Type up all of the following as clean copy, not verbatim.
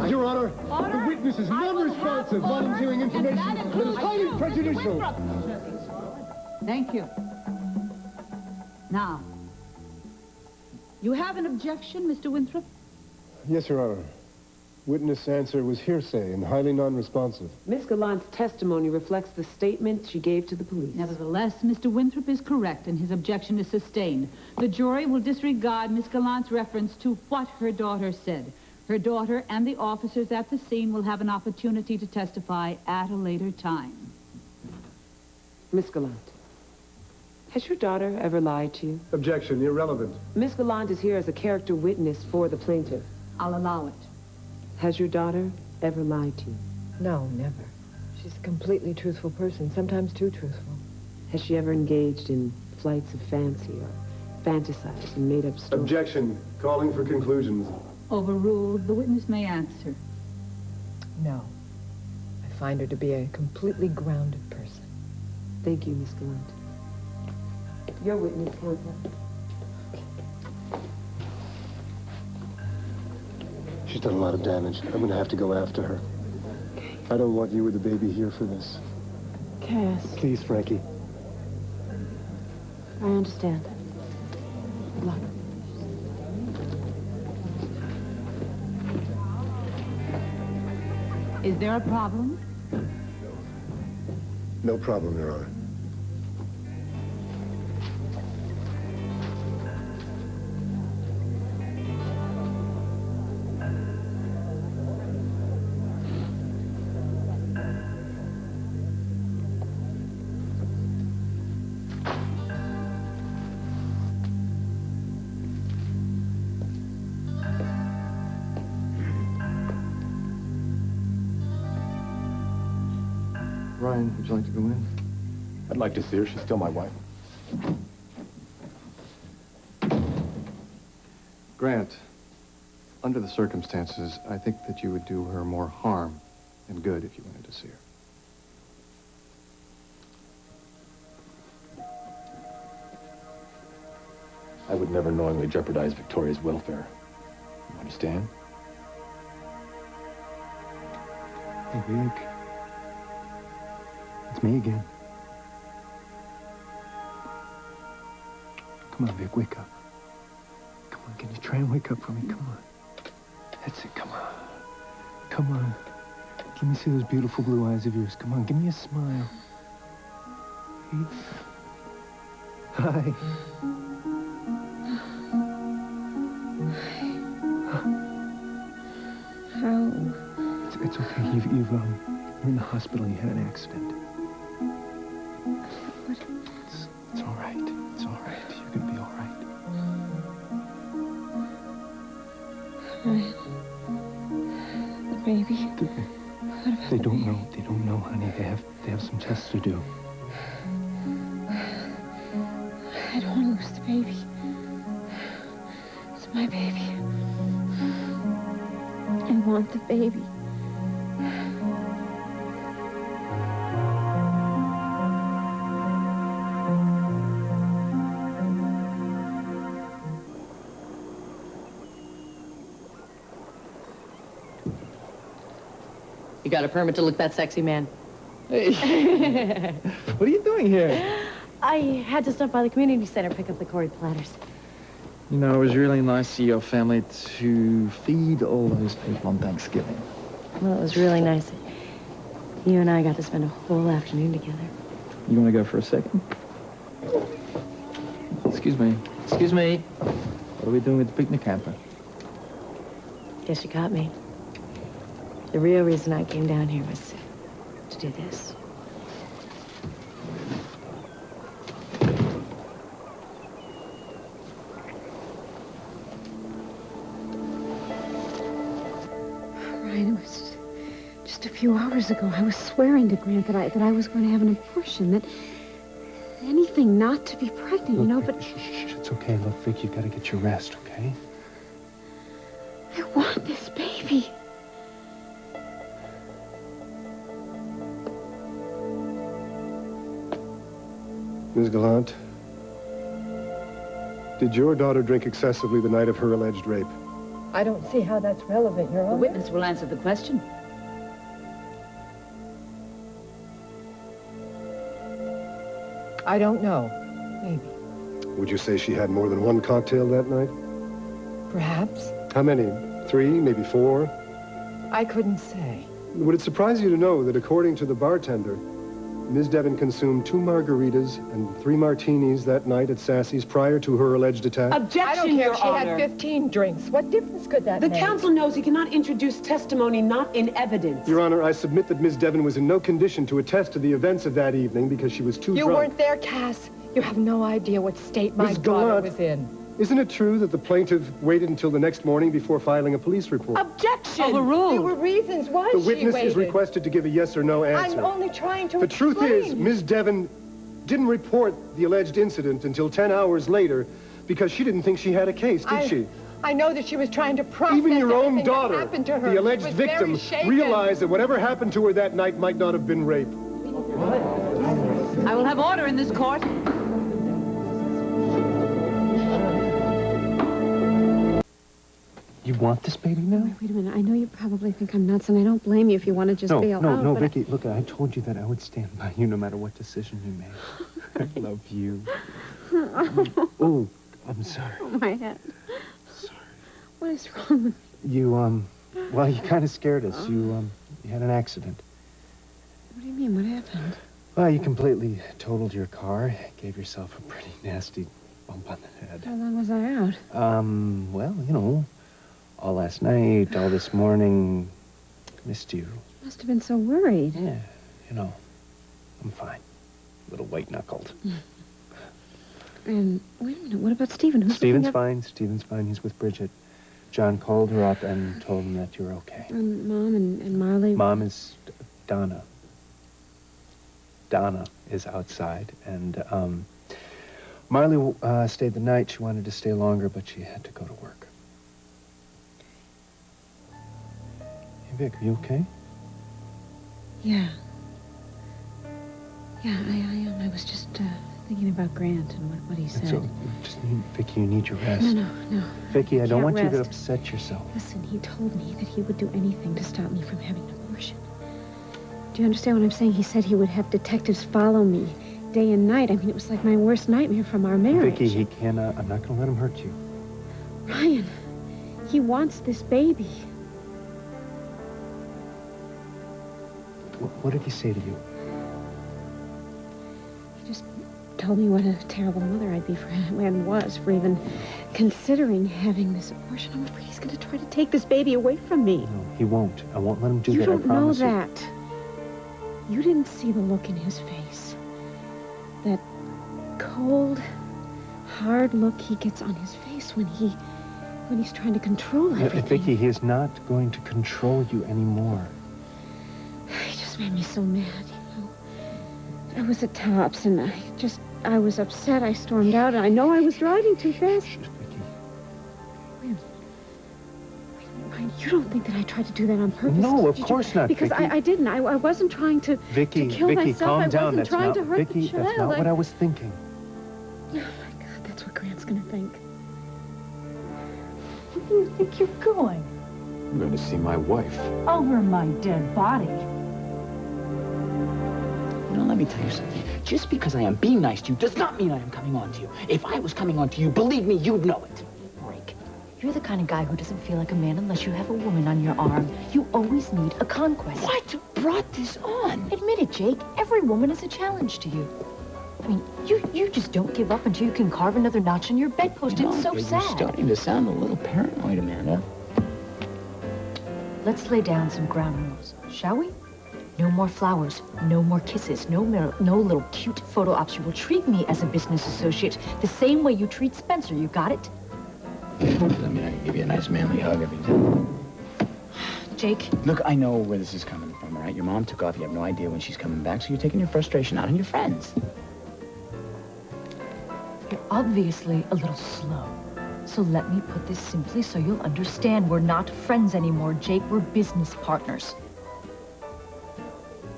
Your Honor, the witness is non-responsive, volunteering information that is highly prejudicial. Thank you. Now, you have an objection, Mr. Winthrop? Yes, Your Honor. Witness' answer was hearsay and highly non-responsive. Miss Gallant's testimony reflects the statement she gave to the police. Nevertheless, Mr. Winthrop is correct and his objection is sustained. The jury will disregard Miss Gallant's reference to what her daughter said. Her daughter and the officers at the scene will have an opportunity to testify at a later time. Miss Gallant, has your daughter ever lied to you? Objection, irrelevant. Miss Gallant is here as a character witness for the plaintiff. I'll allow it. Has your daughter ever lied to you? No, never. She's a completely truthful person, sometimes too truthful. Has she ever engaged in flights of fancy or fantasized and made up stories? Objection, calling for conclusions. Overruled. The witness may answer. No. I find her to be a completely grounded person. Thank you, Miss Gallant. Your witness, counsel. She's done a lot of damage. I'm going to have to go after her. I don't want you or the baby here for this. Cass. Please, Frankie. I understand. Good luck. Is there a problem? No problem, Your Honor. Ryan, would you like to go in? I'd like to see her. She's still my wife. Grant, under the circumstances, I think that you would do her more harm than good if you went in to see her. I would never knowingly jeopardize Victoria's welfare. You understand? Hey, Vic. It's me again. Come on, Vic, wake up. Come on, can you try and wake up for me? Come on. That's it, come on. Come on. Let me see those beautiful blue eyes of yours. Come on, give me a smile. Hey. Hi. How? It's okay. You're in the hospital. You had an accident. It's all right. It's all right. You're gonna be all right. Ryan, the baby. What about They the don't baby? know. They don't know, honey. They have some tests to do. I don't want to lose the baby. It's my baby. I want the baby. You got a permit to look that sexy, man? Hey. What are you doing here? I had to stop by the community center, pick up the Cory platters. You know, it was really nice of your family to feed all those people on Thanksgiving. Well, it was really nice. You and I got to spend a whole afternoon together. You want to go for a second? Excuse me. Excuse me. What are we doing with the picnic hamper? Guess you caught me. The real reason I came down here was to do this. Ryan, it was just a few hours ago. I was swearing to Grant that I was going to have an abortion, that anything not to be pregnant, you know, but Shh, it's okay. Look, Vic, you've got to get your rest, okay? I want this baby. Ms. Gallant, did your daughter drink excessively the night of her alleged rape? I don't see how that's relevant, Your The Honor. witness will answer the question. I don't know. Maybe. Would you say she had more than one cocktail that night? Perhaps. How many? 3, maybe 4? I couldn't say. Would it surprise you to know that according to the bartender, Ms. Devon consumed 2 margaritas and 3 martinis that night at Sassy's prior to her alleged attack? Objection, I don't care if she had 15 drinks. What difference could that The make? counsel knows he cannot introduce testimony not in evidence. Your Honor, I submit that Ms. Devon was in no condition to attest to the events of that evening because she was too You drunk. weren't there, Cass. You have no idea what state my Miss daughter Gallant, was in. Isn't it true that the plaintiff waited until the next morning before filing a police report? Objection! Overruled. There were reasons why The she witness waited. is requested to give a yes or no answer. I'm only trying to The truth is, explain. Ms. Devon didn't report the alleged incident until 10 hours later because she didn't think she had a case, did she? I know that she was trying to process Even your own everything that daughter, happened to her. the alleged She was victim, very shaken. realized that whatever happened to her that night might not have been rape. I will have order in this court. You want this baby now? Wait a minute. I know you probably think I'm nuts, and I don't blame you if you want to just bail out. No, but Vicky, look, I told you that I would stand by you no matter what decision you made. I love you. Oh, I'm sorry. Oh, my head. Sorry. What is wrong with You, well, you kind of scared us. You had an accident. What do you mean? What happened? Well, you completely totaled your car, gave yourself a pretty nasty bump on the head. How long was I out? Well, you know, all last night, all this morning, missed you. Must have been so worried. Yeah, you know, I'm fine. A little white-knuckled. And wait a minute. What about Stephen? Who's Stephen's looking up- fine. Stephen's fine. He's with Bridget. John called her up and told him that you're okay. And Mom and Marley. Mom is Donna. Donna is outside, and Marley stayed the night. She wanted to stay longer, but she had to go to work. Hey, Vic, are you okay? Yeah. Yeah, I am. I was just thinking about Grant and what he said. So, Vicky, you need your rest. No. Vicky, I don't can't want you to rest. upset yourself. Listen, he told me that he would do anything to stop me from having an abortion. Do you understand what I'm saying? He said he would have detectives follow me day and night. I mean, it was like my worst nightmare from our marriage. Vicky, he cannot. I'm not going to let him hurt you. Ryan, he wants this baby. What did he say to you? He just told me what a terrible mother I'd be for and was for even considering having this abortion. I'm afraid he's going to try to take this baby away from me. No, he won't. I won't let him do You that. don't I promise know you. that. You didn't see the look in his face. That cold, hard look he gets on his face when he's trying to control everything. Vicky, he is not going to control you anymore. He just made me so mad, you know. I was at Tops, and I was upset. I stormed out, and I know I was driving too fast. Shh, Vicky. Wait a minute, Ryan, you don't think that I tried to do that on purpose? No, of did you? course not, Because Vicky. I didn't. I wasn't trying to Vicky, kill Vicky, myself. calm I down. wasn't That's trying not, to hurt Vicky, the child. that's not what I was thinking. Oh, my God, that's what Grant's gonna think. Where do you think you're going? I'm going to see my wife. Over my dead body. You know, let me tell you something. Just because I am being nice to you does not mean I am coming on to you. If I was coming on to you, believe me, you'd know it. Break. You're the kind of guy who doesn't feel like a man unless you have a woman on your arm. You always need a conquest. What brought this on? Admit it, Jake. Every woman is a challenge to you. I mean, you just don't give up until you can carve another notch on your bedpost. You know, It's so you're sad. starting to sound a little paranoid, Amanda. Let's lay down some ground rules, shall we? No more flowers, no more kisses, no little cute photo ops. You will treat me as a business associate the same way you treat Spencer. You got it? I mean, I can give you a nice manly hug every time. Jake. Look, I know where this is coming from, all right? Your mom took off. You have no idea when she's coming back, so you're taking your frustration out on your friends. You're obviously a little slow. So let me put this simply so you'll understand. We're not friends anymore, Jake. We're business partners.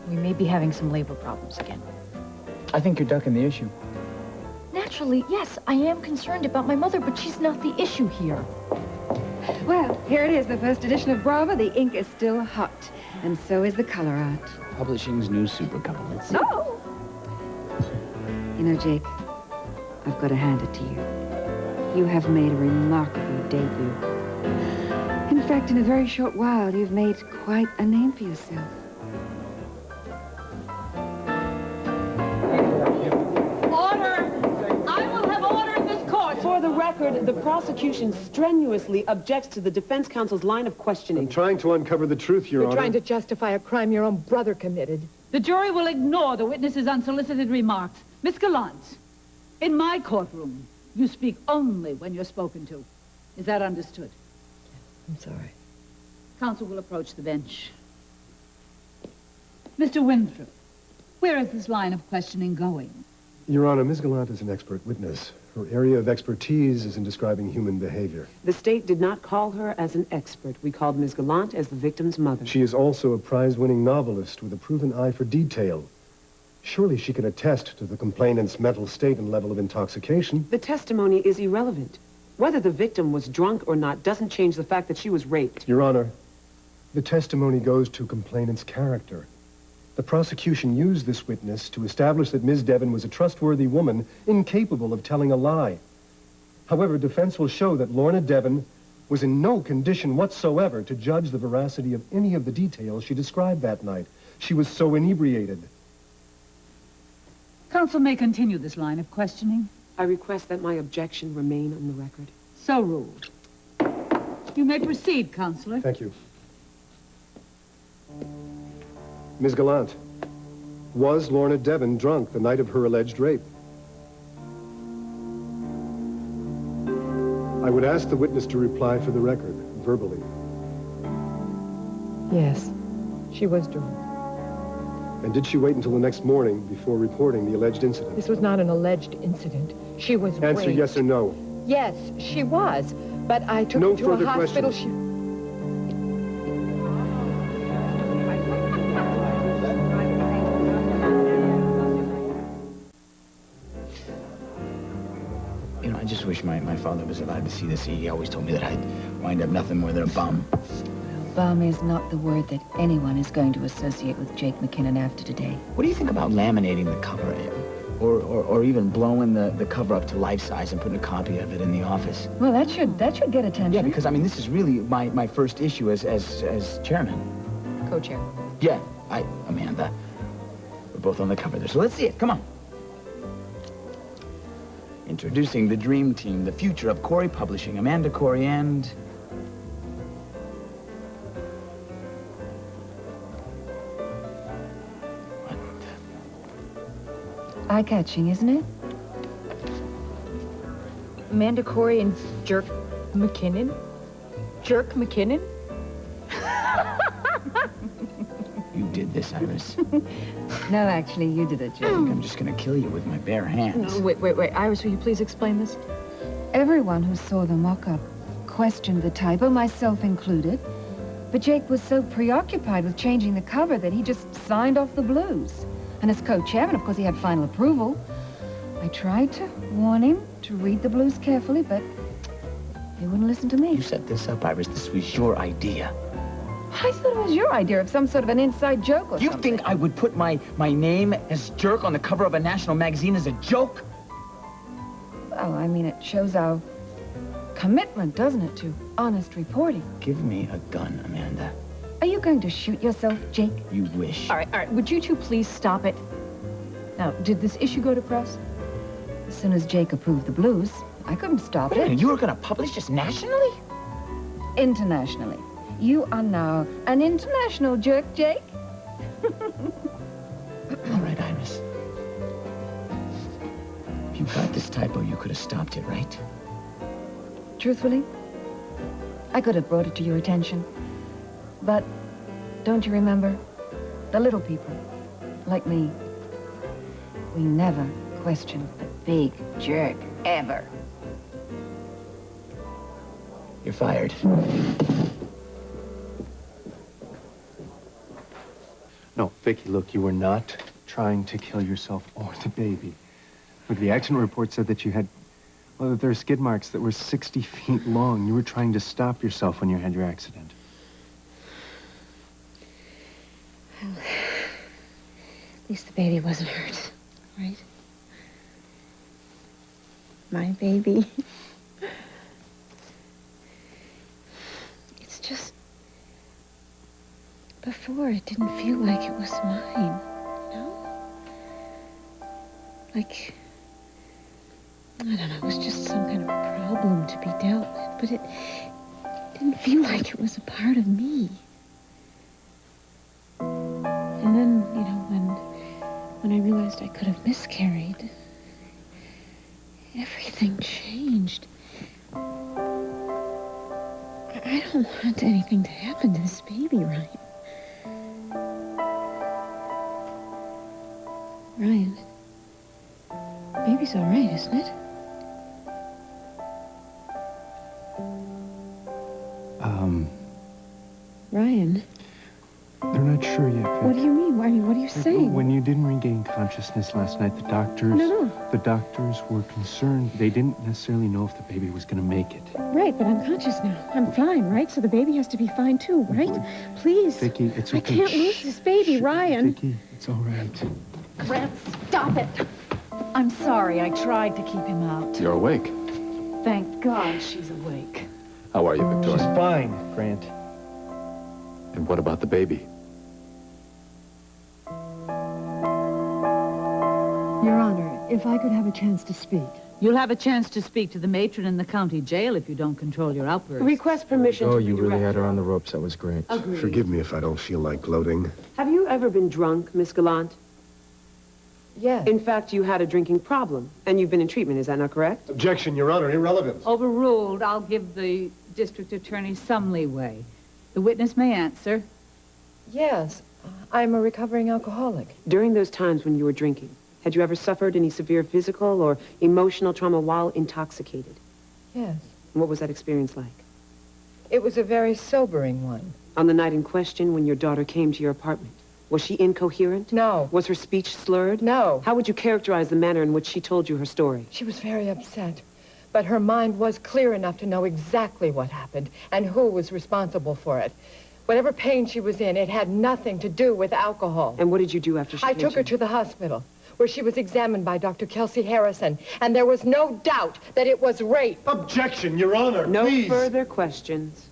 We may be having some labor problems again. I think you're ducking the issue. Naturally, yes, I am concerned about my mother, but she's not the issue here. Well, here it is, the first edition of Brava. The ink is still hot, and so is the color art. Publishing's new super couple. Let's see. Oh! You know, Jake, I've got to hand it to you. You have made a remarkable debut. In fact, in a very short while, you've made quite a name for yourself. Order! I will have order in this court. For the record, the prosecution strenuously objects to the defense counsel's line of questioning. I'm trying to uncover the truth, Your You're Honor. trying to justify a crime your own brother committed. The jury will ignore the witness's unsolicited remarks. Miss Gallant, in my courtroom, you speak only when you're spoken to. Is that understood? I'm sorry. Counsel will approach the bench. Mr. Winthrop, where is this line of questioning going? Your Honor, Ms. Gallant is an expert witness. Her area of expertise is in describing human behavior. The state did not call her as an expert. We called Ms. Gallant as the victim's mother. She is also a prize-winning novelist with a proven eye for detail. Surely she can attest to the complainant's mental state and level of intoxication. The testimony is irrelevant. Whether the victim was drunk or not doesn't change the fact that she was raped. Your Honor, the testimony goes to complainant's character. The prosecution used this witness to establish that Ms. Devon was a trustworthy woman, incapable of telling a lie. However, defense will show that Lorna Devon was in no condition whatsoever to judge the veracity of any of the details she described that night. She was so inebriated. Counsel may continue this line of questioning. I request that my objection remain on the record. So ruled. You may proceed, Counselor. Thank you. Ms. Gallant, was Lorna Devon drunk the night of her alleged rape? I would ask the witness to reply for the record, verbally. Yes, she was drunk. And did she wait until the next morning before reporting the alleged incident? This was not an alleged incident. She was Answer raped. yes or no. Yes, she was. But I took No her to a further hospital. questions. You know, I just wish my father was alive to see this. He always told me that I'd wind up nothing more than a bum. Bum is not the word that anyone is going to associate with Jake McKinnon after today. What do you think about laminating the cover? Or even blowing the cover up to life size and putting a copy of it in the office? Well, that should get attention. Yeah, because, I mean, this is really my first issue as chairman. Co-chair. Yeah, Amanda. We're both on the cover there, so let's see it. Come on. Introducing the dream team, the future of Cory Publishing. Amanda Cory and... Eye-catching, isn't it? Amanda Cory and Jerk McKinnon? Jerk McKinnon? You did this, Iris. No, actually, you did it, Jake. I'm just gonna kill you with my bare hands. No, wait. Iris, will you please explain this? Everyone who saw the mock-up questioned the typo, myself included. But Jake was so preoccupied with changing the cover that he just signed off the blues. And as co-chairman, of course, he had final approval. I tried to warn him to read the blues carefully, but he wouldn't listen to me. You set this up, Iris. This was your idea. I thought it was your idea of some sort of an inside joke or You something. think I would put my name as Jerk on the cover of a national magazine as a joke? Well, I mean, it shows our commitment, doesn't it, to honest reporting. Give me a gun, Amanda. Are you going to shoot yourself, Jake? You wish. All right. Would you two please stop it? Now, did this issue go to press? As soon as Jake approved the blues, I couldn't stop Wait a it. minute, you were gonna publish this nationally? Internationally. You are now an international jerk, Jake. All right, Iris. If you got this typo, you could have stopped it, right? Truthfully, I could have brought it to your attention. But don't you remember? The little people, like me, we never questioned the big jerk, ever. You're fired. No, Vicky, look, you were not trying to kill yourself or the baby. Look, the accident report said that you had Well, there are skid marks that were 60 feet long. You were trying to stop yourself when you had your accident. Well, at least the baby wasn't hurt, right? My baby. It's just... Before, it didn't feel like it was mine, you know? Like... I don't know, it was just some kind of problem to be dealt with, but it didn't feel like it was a part of me. And then, you know, when I realized I could have miscarried, everything changed. I don't want anything to happen to this baby, Ryan. Ryan, baby's all right, isn't it? Ryan. They're not sure yet, Vic. What do you mean? I mean, what are you saying? When you didn't regain consciousness last night, the doctors... No. The doctors were concerned. They didn't necessarily know if the baby was going to make it. Right, but I'm conscious now. I'm fine, right? So the baby has to be fine too, right? Please. Vicky, it's okay. I can't lose this baby, Ryan. Vicky, it's all right. Grant, stop it. I'm sorry. I tried to keep him out. You're awake. Thank God she's awake. How are you, Victoria? She's fine, Grant. And what about the baby? Your Honor, if I could have a chance to speak. You'll have a chance to speak to the matron in the county jail if you don't control your outbursts. Request permission to you really redirect. had her on the ropes. That was great. Agreed. Forgive me if I don't feel like gloating. Have you ever been drunk, Miss Gallant? Yes. In fact, you had a drinking problem, and you've been in treatment. Is that not correct? Objection, Your Honor, irrelevant. Overruled. I'll give the district attorney some leeway. The witness may answer. Yes. I'm a recovering alcoholic. During those times when you were drinking, had you ever suffered any severe physical or emotional trauma while intoxicated? Yes. And what was that experience like? It was a very sobering one. On the night in question, when your daughter came to your apartment, was she incoherent? No. Was her speech slurred? No. How would you characterize the manner in which she told you her story? She was very upset. But her mind was clear enough to know exactly what happened and who was responsible for it. Whatever pain she was in, it had nothing to do with alcohol. And what did you do after she I came took her to the hospital, where she was examined by Dr. Kelsey Harrison, and there was no doubt that it was rape. Objection, Your Honor, No please. further questions.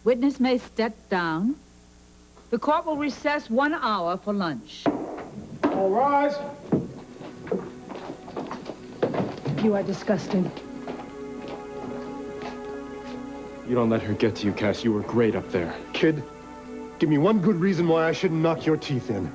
Witness may step down. The court will recess 1 hour for lunch. All rise. You are disgusting. You don't let her get to you, Cass. You were great up there. Kid, give me one good reason why I shouldn't knock your teeth in.